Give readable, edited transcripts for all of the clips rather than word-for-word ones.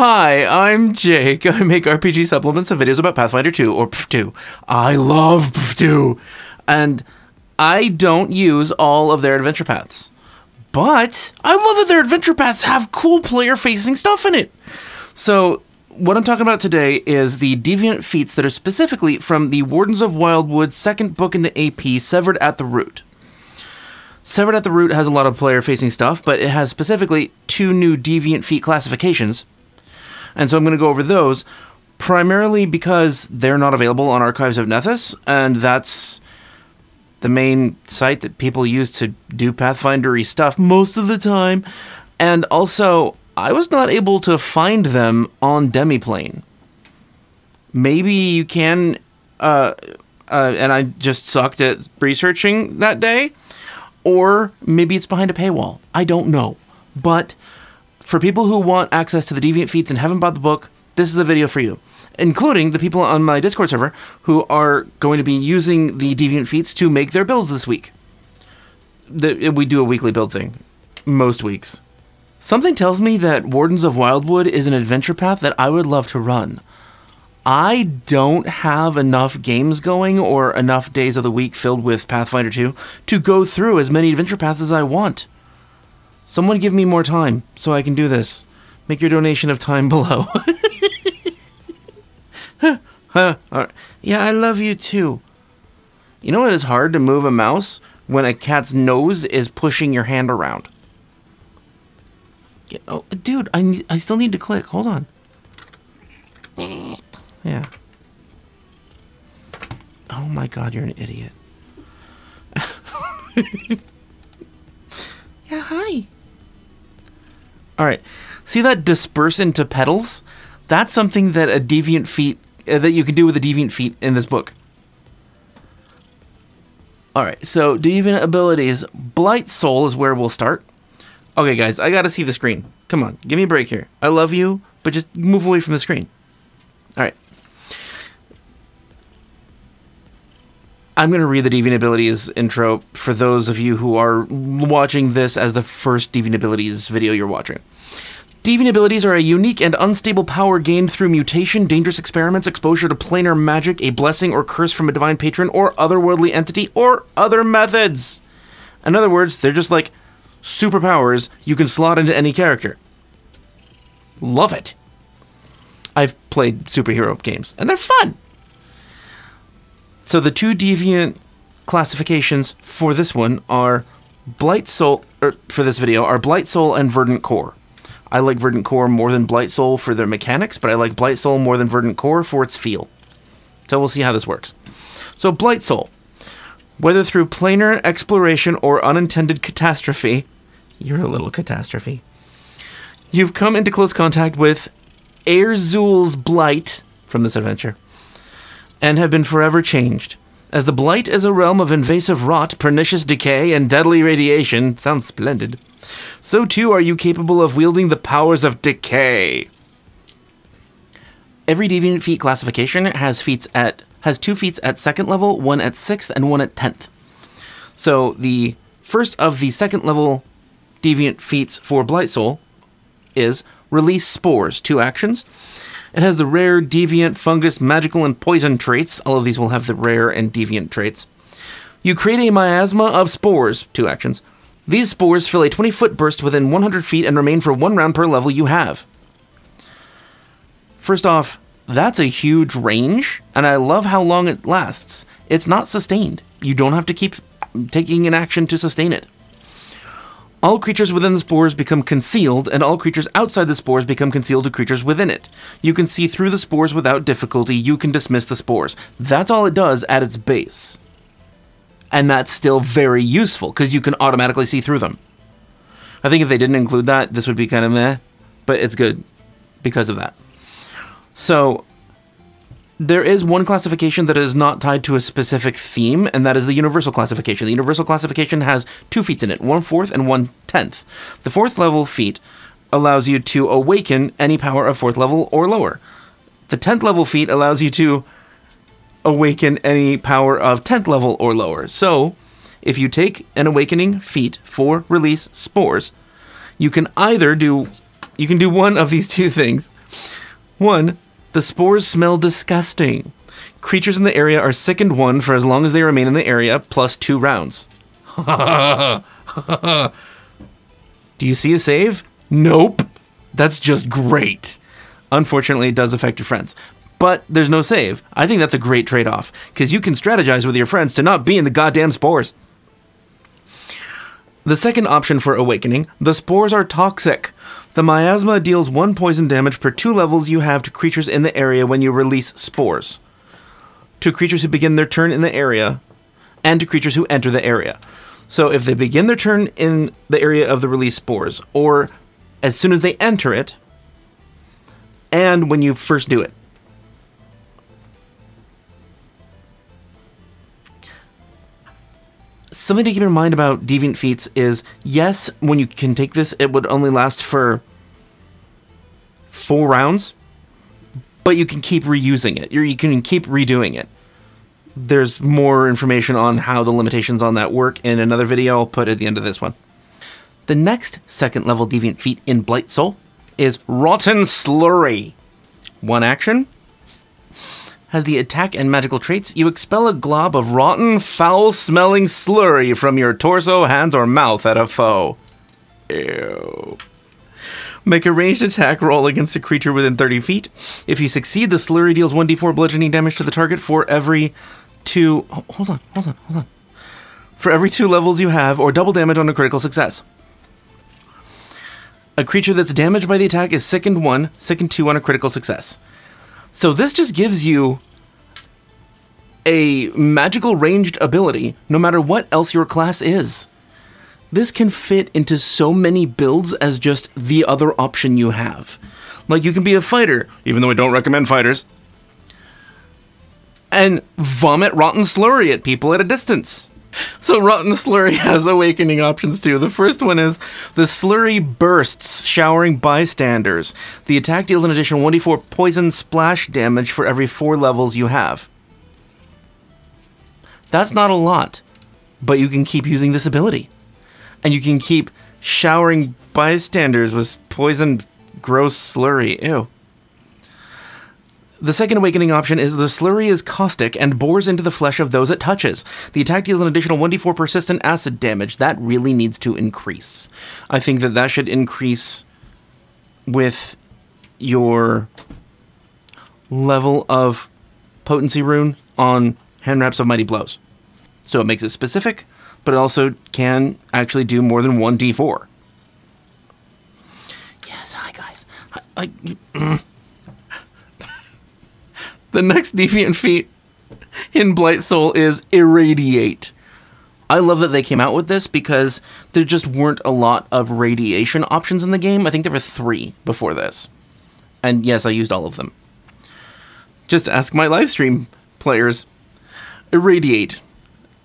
Hi, I'm Jake. I make RPG supplements and videos about Pathfinder 2, or PF2. I love PF2. And I don't use all of their adventure paths. But I love that their adventure paths have cool player-facing stuff in it. So what I'm talking about today is the Deviant Feats that are specifically from the Wardens of Wildwood second book in the AP, Severed at the Root. Severed at the Root has a lot of player-facing stuff, but it has specifically 2 new Deviant Feat classifications. And so I'm going to go over those, primarily because they're not available on Archives of Nethys, and that's the main site that people use to do Pathfinder-y stuff most of the time. And also, I was not able to find them on Demiplane. Maybe you can, and I just sucked at researching that day, or maybe it's behind a paywall. I don't know. But for people who want access to the Deviant Feats and haven't bought the book, this is the video for you. Including the people on my Discord server who are going to be using the Deviant Feats to make their builds this week. We do a weekly build thing. Most weeks. Something tells me that Wardens of Wildwood is an adventure path that I would love to run. I don't have enough games going or enough days of the week filled with Pathfinder 2 to go through as many adventure paths as I want. Someone give me more time so I can do this. Make your donation of time below. Yeah, I love you too. You know what is hard to move a mouse? When a cat's nose is pushing your hand around. Yeah, oh, dude, I still need to click. Hold on. Yeah. Oh my god, you're an idiot. Yeah, hi. Alright. See that disperse into petals? That's something that a Deviant Feat, that you can do with a Deviant Feat in this book. Alright, so Deviant abilities. Blight Soul is where we'll start. Okay, guys, I gotta see the screen. Come on, give me a break here. I love you, but just move away from the screen. Alright. I'm going to read the Deviant Abilities intro for those of you who are watching this as the first Deviant Abilities video you're watching. Deviant Abilities are a unique and unstable power gained through mutation, dangerous experiments, exposure to planar magic, a blessing or curse from a divine patron, or otherworldly entity, or other methods. In other words, they're just like superpowers you can slot into any character. Love it. I've played superhero games, and they're fun. So the 2 Deviant classifications for this one are Blight Soul, or for this video, are Blight Soul and Verdant Core. I like Verdant Core more than Blight Soul for their mechanics, but I like Blight Soul more than Verdant Core for its feel. So we'll see how this works. So Blight Soul. Whether through planar exploration or unintended catastrophe, you're a little catastrophe, you've come into close contact with Erzul's Blight from this adventure, and have been forever changed. As the Blight is a realm of invasive rot, pernicious decay, and deadly radiation, sounds splendid, so too are you capable of wielding the powers of decay. Every Deviant Feat classification has 2 feats at 2nd level, 1 at 6th, and 1 at 10th. So the first of the 2nd level Deviant Feats for Blight Soul is Release Spores, 2 actions. It has the rare, deviant, fungus, magical, and poison traits. All of these will have the rare and deviant traits. You create a miasma of spores, 2 actions. These spores fill a 20-foot burst within 100 feet and remain for 1 round per level you have. First off, that's a huge range, and I love how long it lasts. It's not sustained. You don't have to keep taking an action to sustain it. All creatures within the spores become concealed, and all creatures outside the spores become concealed to creatures within it. You can see through the spores without difficulty. You can dismiss the spores. That's all it does at its base. And that's still very useful, because you can automatically see through them. I think if they didn't include that, this would be kind of meh, but it's good because of that. So there is one classification that is not tied to a specific theme, and that is the universal classification. The universal classification has 2 feats in it, 1 4th and 1 10th. The 4th level feat allows you to awaken any power of 4th level or lower. The 10th level feat allows you to awaken any power of 10th level or lower. So if you take an awakening feat for release spores, you can either do one of these 2 things. 1. The spores smell disgusting. Creatures in the area are sickened 1 for as long as they remain in the area, plus 2 rounds. Do you see a save? Nope. That's just great. Unfortunately, it does affect your friends. But there's no save. I think that's a great trade-off, because you can strategize with your friends to not be in the goddamn spores. The second option for Awakening, the spores are toxic. The miasma deals 1 poison damage per 2 levels you have to creatures in the area when you release spores. To creatures who begin their turn in the area, and to creatures who enter the area. So if they begin their turn in the area of the released spores, or as soon as they enter it, and when you first do it. Something to keep in mind about Deviant Feats is, yes, when you can take this, it would only last for 4 rounds, but you can keep reusing it. You can keep redoing it. There's more information on how the limitations on that work in another video I'll put at the end of this one. The next second level Deviant Feat in Blight Soul is Rotten Slurry. 1 action. Has the attack and magical traits. You expel a glob of rotten, foul-smelling slurry from your torso, hands, or mouth at a foe. Ew. Make a ranged attack roll against a creature within 30 feet. If you succeed, the slurry deals 1d4 bludgeoning damage to the target for every 2... Hold on. For every 2 levels you have, or double damage on a critical success. A creature that's damaged by the attack is sickened 1, sickened 2 on a critical success. So this just gives you a magical ranged ability, no matter what else your class is. This can fit into so many builds as just the other option you have. Like, you can be a fighter, even though I don't recommend fighters, and vomit rotten slurry at people at a distance. So Rotten Slurry has awakening options too. The first one is the slurry bursts, showering bystanders. The attack deals an additional 1d4 poison splash damage for every 4 levels you have. That's not a lot, but you can keep using this ability. And you can keep showering bystanders with poison, gross slurry. Ew. The second awakening option is the slurry is caustic and bores into the flesh of those it touches. The attack deals an additional 1d4 persistent acid damage. That really needs to increase. I think that should increase with your level of potency rune on Hand Wraps of Mighty Blows. So it makes it specific, but it also can actually do more than 1d4. Yes, hi guys. The next Deviant Feat in Blight Soul is Irradiate. I love that they came out with this because there just weren't a lot of radiation options in the game. I think there were 3 before this. And yes, I used all of them. Just ask my livestream players. Irradiate.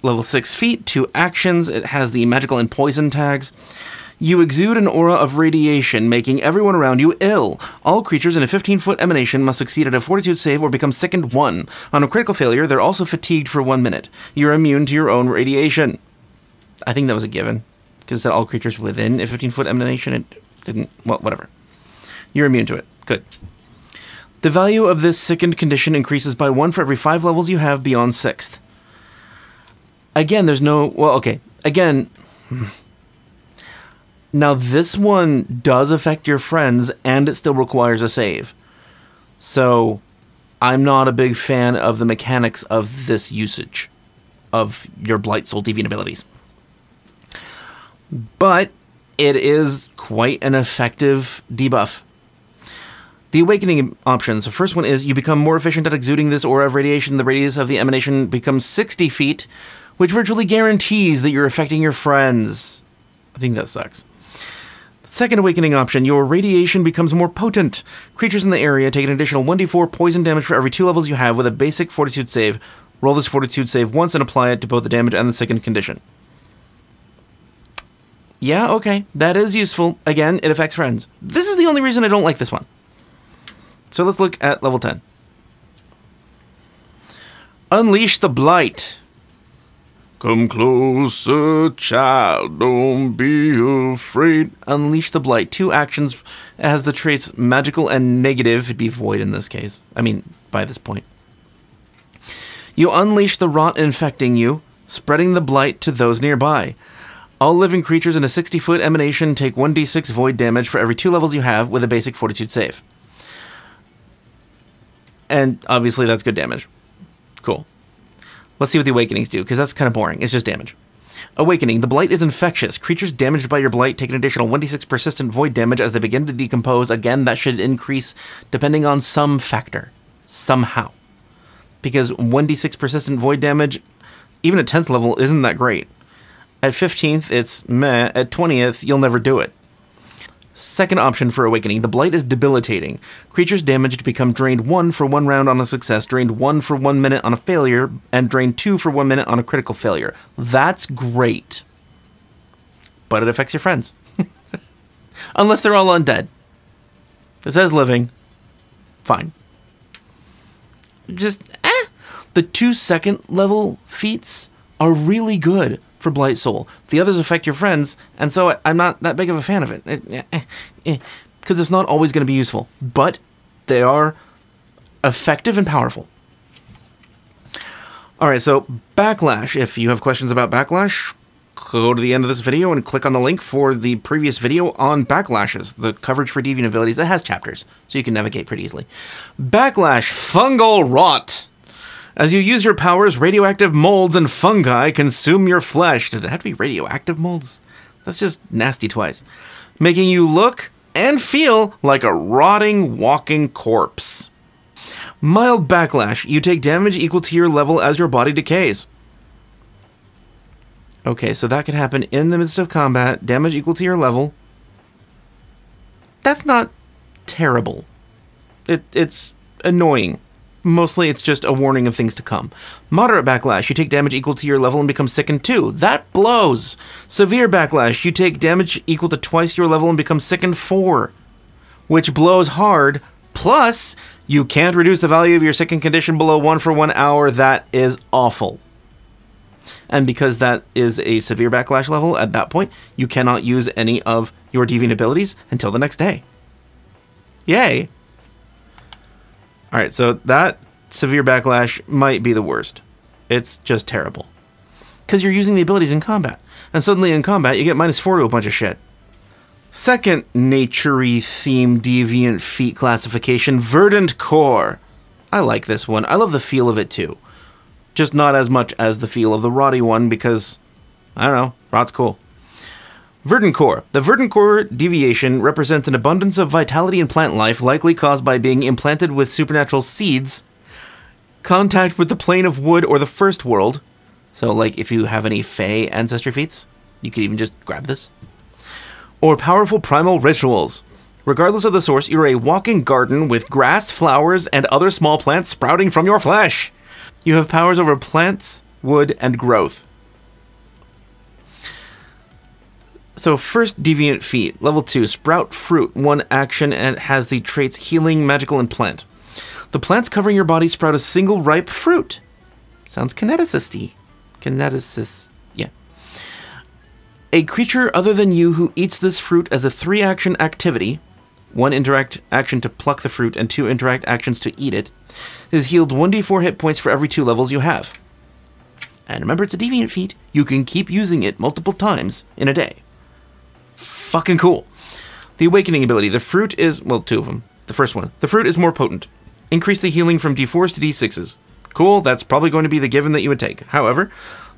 Level 6 feet, 2 actions. It has the magical and poison tags. You exude an aura of radiation, making everyone around you ill. All creatures in a 15-foot emanation must succeed at a fortitude save or become sickened 1. On a critical failure, they're also fatigued for 1 minute. You're immune to your own radiation. I think that was a given, because it said all creatures within a 15-foot emanation. It didn't... Well, whatever. You're immune to it. Good. The value of this sickened condition increases by 1 for every 5 levels you have beyond 6th. Again, there's no... Well, okay. Again... Now, this one does affect your friends, and it still requires a save. So, I'm not a big fan of the mechanics of this usage of your Blight Soul Deviant abilities. But it is quite an effective debuff. The awakening options. The first one is you become more efficient at exuding this aura of radiation. The radius of the emanation becomes 60 feet, which virtually guarantees that you're affecting your friends. I think that sucks. Second awakening option, your radiation becomes more potent. Creatures in the area take an additional 1d4 poison damage for every 2 levels you have with a basic fortitude save. Roll this fortitude save once and apply it to both the damage and the sickened condition. Yeah, okay, that is useful. Again, it affects friends. This is the only reason I don't like this one. So let's look at level 10. Unleash the Blight. Come closer, child, don't be afraid. Unleash the Blight. 2 actions. It has the traits magical and negative. It'd be void in this case. I mean, by this point. You unleash the Rot infecting you, spreading the Blight to those nearby. All living creatures in a 60-foot emanation take 1d6 void damage for every 2 levels you have with a basic fortitude save. And obviously that's good damage. Cool. Let's see what the Awakenings do, because that's kind of boring. It's just damage. Awakening. The Blight is infectious. Creatures damaged by your Blight take an additional 1d6 persistent void damage as they begin to decompose. Again, that should increase depending on some factor. Somehow. Because 1d6 persistent void damage, even at 10th level, isn't that great. At 15th, it's meh. At 20th, you'll never do it. Second option for Awakening. The Blight is debilitating. Creatures damaged become drained 1 for 1 round on a success, drained 1 for 1 minute on a failure, and drained 2 for 1 minute on a critical failure. That's great. But it affects your friends. Unless they're all undead. It says living. Fine. Just, The 2 second level feats are really good for Blight Soul. The others affect your friends, and so I'm not that big of a fan of it. Because it's not always going to be useful. But they are effective and powerful. Alright, so Backlash. If you have questions about Backlash, go to the end of this video and click on the link for the previous video on Backlashes, the coverage for Deviant abilities. It has chapters, so you can navigate pretty easily. Backlash, Fungal Rot. As you use your powers, radioactive molds and fungi consume your flesh. Does it have to be radioactive molds? That's just nasty twice. Making you look and feel like a rotting, walking corpse. Mild Backlash. You take damage equal to your level as your body decays. Okay, so that can happen in the midst of combat. Damage equal to your level. That's not terrible. It's annoying. Mostly it's just a warning of things to come. Moderate Backlash, you take damage equal to your level and become sickened 2. That blows. Severe Backlash, you take damage equal to twice your level and become sickened 4. Which blows hard. Plus, you can't reduce the value of your sickened condition below 1 for 1 hour. That is awful. And because that is a severe Backlash level, at that point, you cannot use any of your Deviant abilities until the next day. Yay. Alright, so that severe Backlash might be the worst. It's just terrible. Because you're using the abilities in combat. And suddenly in combat, you get -4 to a bunch of shit. Second nature-y themed Deviant Feat classification, Verdant Core. I like this one. I love the feel of it too. Just not as much as the feel of the Rotty one because, I don't know, Rot's cool. Verdant Core. The Verdant Core deviation represents an abundance of vitality in plant life, likely caused by being implanted with supernatural seeds, contact with the plane of wood or the first world. So, like, if you have any Fey ancestry feats, you could even just grab this. Or powerful primal rituals. Regardless of the source, you're a walking garden with grass, flowers, and other small plants sprouting from your flesh. You have powers over plants, wood, and growth. So first Deviant Feat, level 2, Sprout Fruit, 1 action, and it has the traits Healing, Magical, and Plant. The plants covering your body sprout a single ripe fruit. Sounds kineticist-y. Kineticist, yeah. A creature other than you who eats this fruit as a 3-action activity, 1 interact action to pluck the fruit and 2 interact actions to eat it, is healed 1d4 hit points for every 2 levels you have. And remember, it's a Deviant Feat. You can keep using it multiple times in a day. Fucking cool. The Awakening ability. The fruit is, well, 2 of them. The first one. The fruit is more potent. Increase the healing from d4s to d6s. Cool, that's probably going to be the given that you would take. However,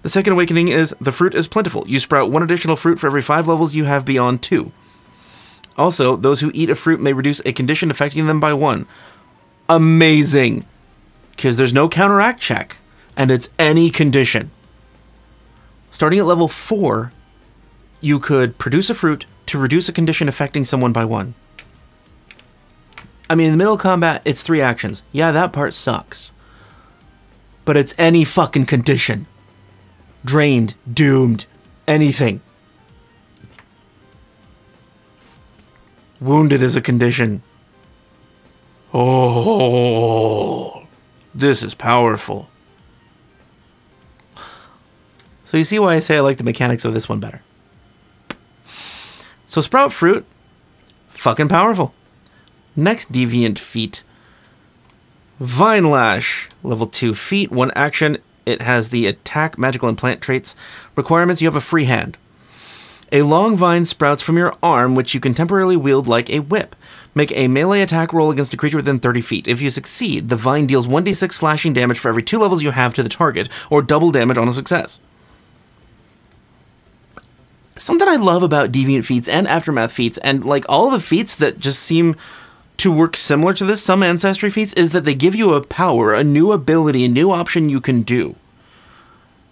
the second Awakening is the fruit is plentiful. You sprout 1 additional fruit for every 5 levels you have beyond 2. Also, those who eat a fruit may reduce a condition affecting them by 1. Amazing. Because there's no counteract check, and it's any condition. Starting at level 4, you could produce a fruit to reduce a condition affecting someone by 1. I mean, in the middle of combat, it's 3 actions. Yeah, that part sucks. But it's any fucking condition. Drained, doomed, anything. Wounded is a condition. Oh, this is powerful. So you see why I say I like the mechanics of this one better. So Sprout Fruit, fucking powerful. Next Deviant Feat. Vine Lash, level 2 feat, 1 action. It has the attack, magical, and plant traits. Requirements, you have a free hand. A long vine sprouts from your arm, which you can temporarily wield like a whip. Make a melee attack roll against a creature within 30 feet. If you succeed, the vine deals 1d6 slashing damage for every 2 levels you have to the target, or double damage on a success. Something I love about Deviant Feats and Aftermath Feats, and like all the feats that just seem to work similar to this, some Ancestry feats, is that they give you a power, a new ability, a new option you can do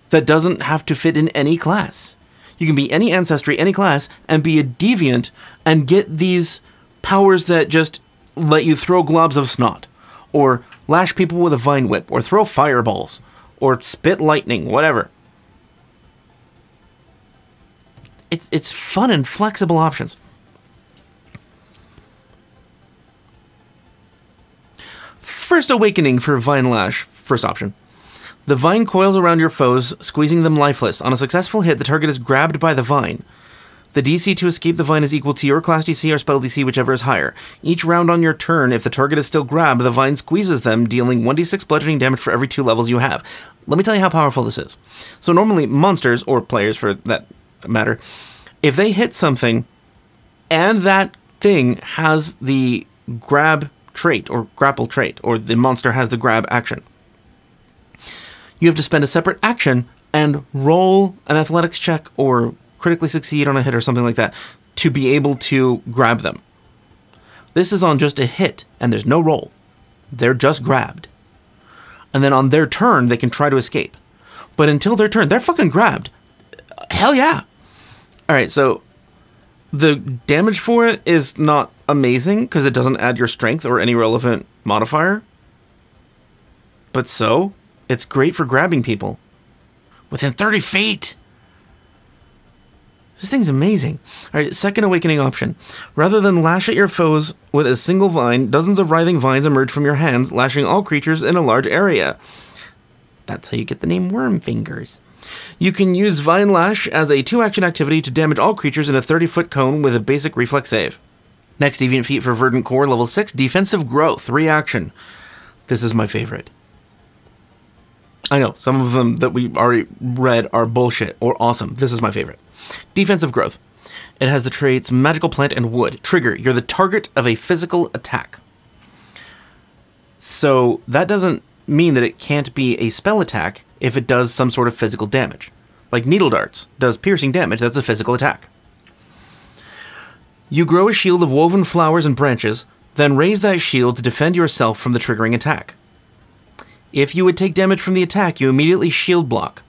that doesn't have to fit in any class. You can be any Ancestry, any class, and be a Deviant and get these powers that just let you throw globs of snot, or lash people with a vine whip, or throw fireballs, or spit lightning, whatever. It's fun and flexible options. First Awakening for Vine Lash, first option. The vine coils around your foes, squeezing them lifeless. On a successful hit, the target is grabbed by the vine. The DC to escape the vine is equal to your class DC or spell DC, whichever is higher. Each round on your turn, if the target is still grabbed, the vine squeezes them, dealing 1d6 bludgeoning damage for every 2 levels you have. Let me tell you how powerful this is. So normally, monsters, or players for that matter, if they hit something and that thing has the grab trait or grapple trait, or the monster has the grab action, you have to spend a separate action and roll an athletics check or critically succeed on a hit or something like that to be able to grab them. This is on just a hit and there's no roll. They're just grabbed. And then on their turn, they can try to escape. But until their turn, they're fucking grabbed. Hell yeah. All right, so the damage for it is not amazing because it doesn't add your strength or any relevant modifier. But so, it's great for grabbing people. Within 30 feet! This thing's amazing. All right, second awakening option. Rather than lash at your foes with a single vine, dozens of writhing vines emerge from your hands, lashing all creatures in a large area. That's how you get the name Worm Fingers. You can use Vine Lash as a 2-action activity to damage all creatures in a 30-foot cone with a basic reflex save. Next Deviant Feat for Verdant Core, level 6, Defensive Growth, 3-action. This is my favorite. I know, some of them that we already read are bullshit or awesome. This is my favorite. Defensive Growth. It has the traits Magical Plant and Wood. Trigger, you're the target of a physical attack. So that doesn't mean that it can't be a spell attack if it does some sort of physical damage. Like Needle Darts does piercing damage, that's a physical attack. You grow a shield of woven flowers and branches, then raise that shield to defend yourself from the triggering attack. If you would take damage from the attack, you immediately shield block.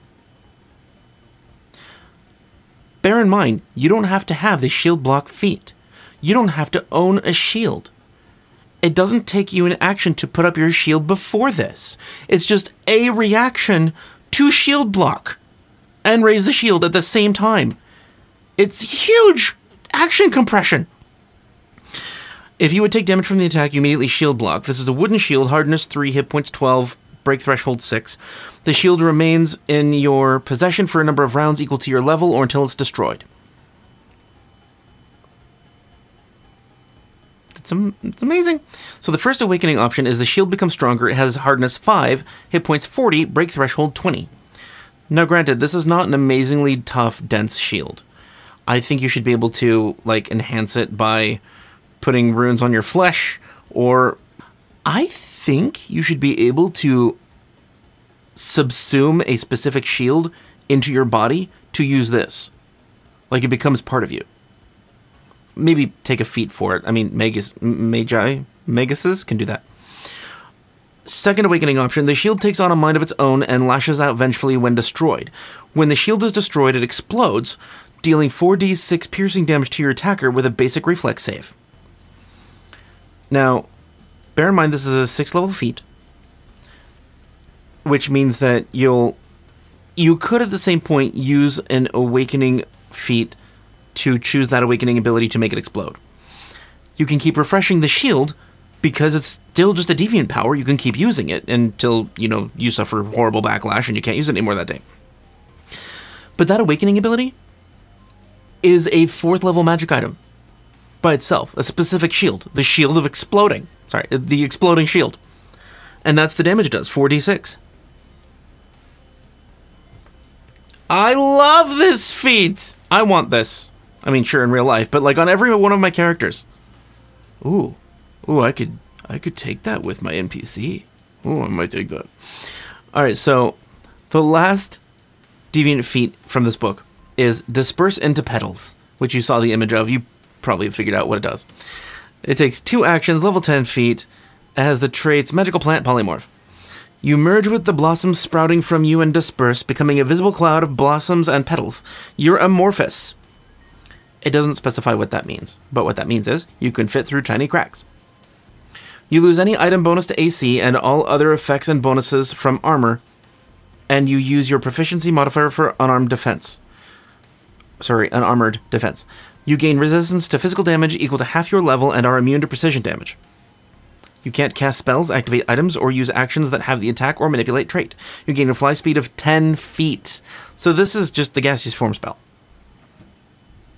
Bear in mind, you don't have to have the shield block feat. You don't have to own a shield. It doesn't take you an action to put up your shield before this. It's just a reaction to shield block and raise the shield at the same time. It's huge action compression. If you would take damage from the attack, you immediately shield block. This is a wooden shield, hardness 3, hit points 12, break threshold 6. The shield remains in your possession for a number of rounds equal to your level or until it's destroyed. It's amazing. So the first awakening option is the shield becomes stronger. It has hardness 5, hit points 40, break threshold 20. Now granted, this is not an amazingly tough, dense shield. I think you should be able to like enhance it by putting runes on your flesh, or I think you should be able to subsume a specific shield into your body to use this. Like it becomes part of you. Maybe take a feat for it. I mean, Maguses can do that. Second awakening option, the shield takes on a mind of its own and lashes out vengefully when destroyed. When the shield is destroyed, it explodes, dealing 4d6 piercing damage to your attacker with a basic reflex save. Now, bear in mind this is a 6th level feat, which means that you could at the same point use an awakening feat to choose that awakening ability to make it explode. You can keep refreshing the shield because it's still just a deviant power. You can keep using it until, you suffer horrible backlash and you can't use it anymore that day. But that awakening ability is a 4th level magic item by itself. A specific shield. The shield of exploding. Sorry, the exploding shield. And that's the damage it does, 4d6. I love this feat! I want this. I mean, sure, in real life, but like on every one of my characters. Ooh. Ooh, I could take that with my NPC. Ooh, I might take that. Alright, so the last Deviant Feat from this book is Disperse into Petals, which you saw the image of. You probably figured out what it does. It takes 2 actions, level 10 feet. It has the traits Magical Plant Polymorph. You merge with the blossoms sprouting from you and disperse, becoming a visible cloud of blossoms and petals. You're amorphous. It doesn't specify what that means, but what that means is you can fit through tiny cracks. You lose any item bonus to AC and all other effects and bonuses from armor, and you use your proficiency modifier for unarmed defense. Sorry, unarmored defense. You gain resistance to physical damage equal to half your level and are immune to precision damage. You can't cast spells, activate items, or use actions that have the attack or manipulate trait. You gain a fly speed of 10 feet. So this is just the gaseous form spell.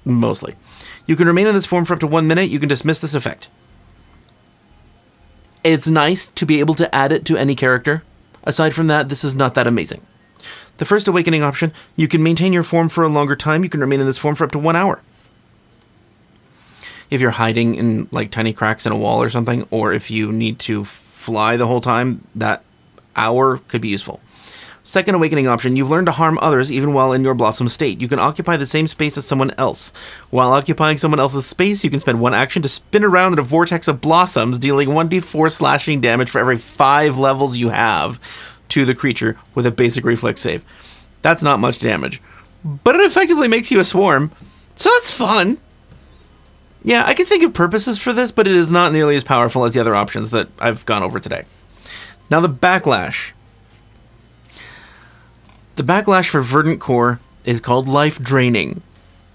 Mostly. You can remain in this form for up to 1 minute. You can dismiss this effect. It's nice to be able to add it to any character. Aside from that, this is not that amazing. The first awakening option, you can maintain your form for a longer time. You can remain in this form for up to 1 hour. If you're hiding in like tiny cracks in a wall or something, or if you need to fly the whole time, that hour could be useful. Second awakening option, you've learned to harm others even while in your blossom state. You can occupy the same space as someone else. While occupying someone else's space, you can spend 1 action to spin around in a vortex of blossoms, dealing 1d4 slashing damage for every 5 levels you have to the creature with a basic reflex save. That's not much damage, but it effectively makes you a swarm, so that's fun. Yeah, I could think of purposes for this, but it is not nearly as powerful as the other options that I've gone over today. Now the Backlash. The Backlash for Verdant Core is called Life Draining.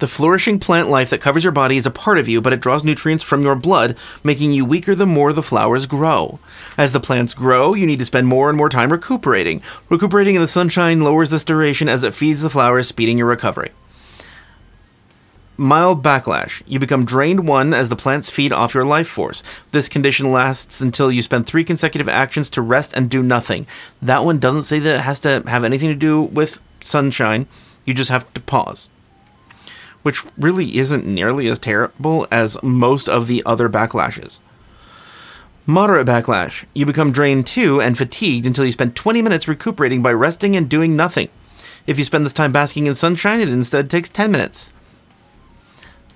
The flourishing plant life that covers your body is a part of you, but it draws nutrients from your blood, making you weaker the more the flowers grow. As the plants grow, you need to spend more and more time recuperating. Recuperating in the sunshine lowers this duration as it feeds the flowers, speeding your recovery. Mild Backlash. You become drained 1 as the plants feed off your life force. This condition lasts until you spend 3 consecutive actions to rest and do nothing. That one doesn't say that it has to have anything to do with sunshine. You just have to pause. Which really isn't nearly as terrible as most of the other backlashes. Moderate Backlash. You become drained 2 and fatigued until you spend 20 minutes recuperating by resting and doing nothing. If you spend this time basking in sunshine, it instead takes 10 minutes.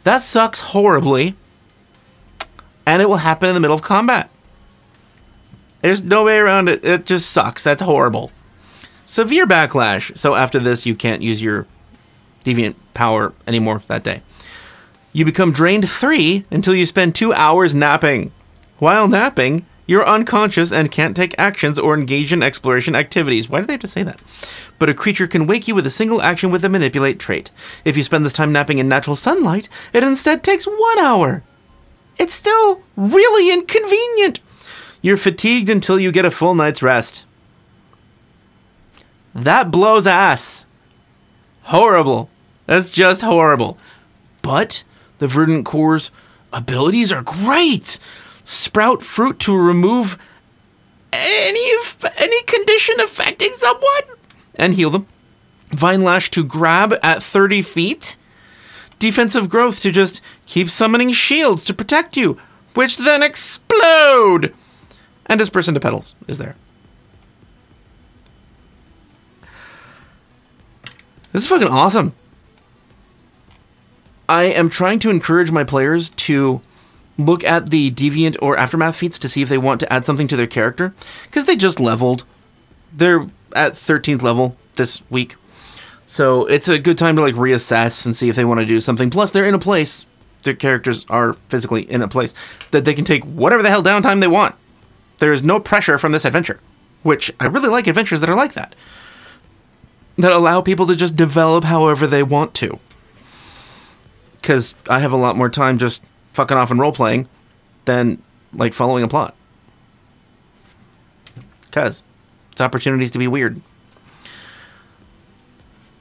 That sucks horribly, and it will happen in the middle of combat. There's no way around it. It just sucks. That's horrible. Severe Backlash. So after this, you can't use your deviant power anymore that day. You become drained 3 until you spend 2 hours napping. While napping, you're unconscious and can't take actions or engage in exploration activities. Why do they have to say that? But a creature can wake you with a single action with a manipulate trait. If you spend this time napping in natural sunlight, it instead takes 1 hour. It's still really inconvenient. You're fatigued until you get a full night's rest. That blows ass. Horrible. That's just horrible. But the Verdant Core's abilities are great. Sprout fruit to remove any condition affecting someone and heal them. Vine Lash to grab at 30 feet. Defensive Growth to just keep summoning shields to protect you, which then explode. And Disperse into Petals is there. This is fucking awesome. I am trying to encourage my players to look at the Deviant or Aftermath feats to see if they want to add something to their character, because they just leveled. They're at 13th level this week, so it's a good time to like reassess and see if they want to do something. Plus, they're in a place, their characters are physically in a place that they can take whatever the hell downtime they want. There is no pressure from this adventure, which I really like adventures that are like that allow people to just develop however they want to. Because I have a lot more time just fucking off and role-playing than, like, following a plot. Because it's opportunities to be weird.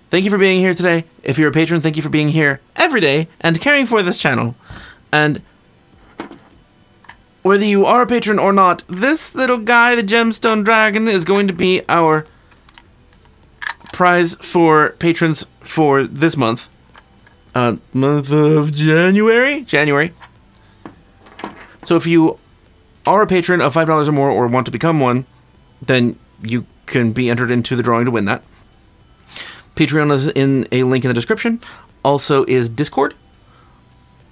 thank you for being here today. If you're a patron, thank you for being here every day and caring for this channel. And whether you are a patron or not, this little guy, the Gemstone Dragon, is going to be our prize for patrons for this month. Month of January? January. So if you are a patron of $5 or more or want to become one, then you can be entered into the drawing to win that. Patreon is in a link in the description. Also is Discord.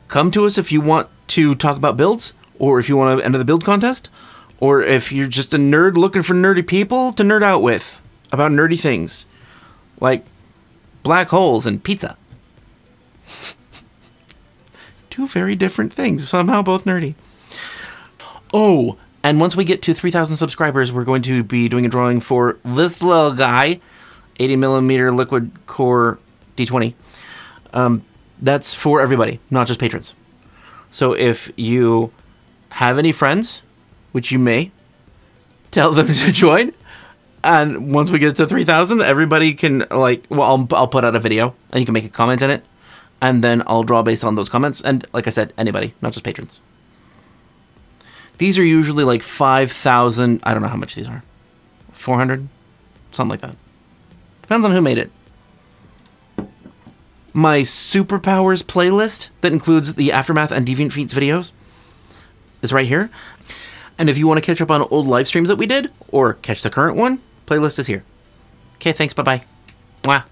Come to us if you want to talk about builds, or if you want to enter the build contest, or if you're just a nerd looking for nerdy people to nerd out with about nerdy things, like black holes and pizza. Two very different things, somehow both nerdy. Oh, and once we get to 3,000 subscribers, we're going to be doing a drawing for this little guy, 80mm liquid core D20. That's for everybody, not just patrons. So if you have any friends, which you may, tell them to join. And once we get to 3,000, everybody can, like, well, I'll put out a video and you can make a comment in it. And then I'll draw based on those comments. And like I said, anybody, not just patrons. These are usually like 5,000. I don't know how much these are. 400? Something like that. Depends on who made it. My superpowers playlist that includes the Aftermath and Deviant Feats videos is right here. And if you want to catch up on old live streams that we did, or catch the current one, playlist is here. Okay, thanks, bye-bye. Mwah.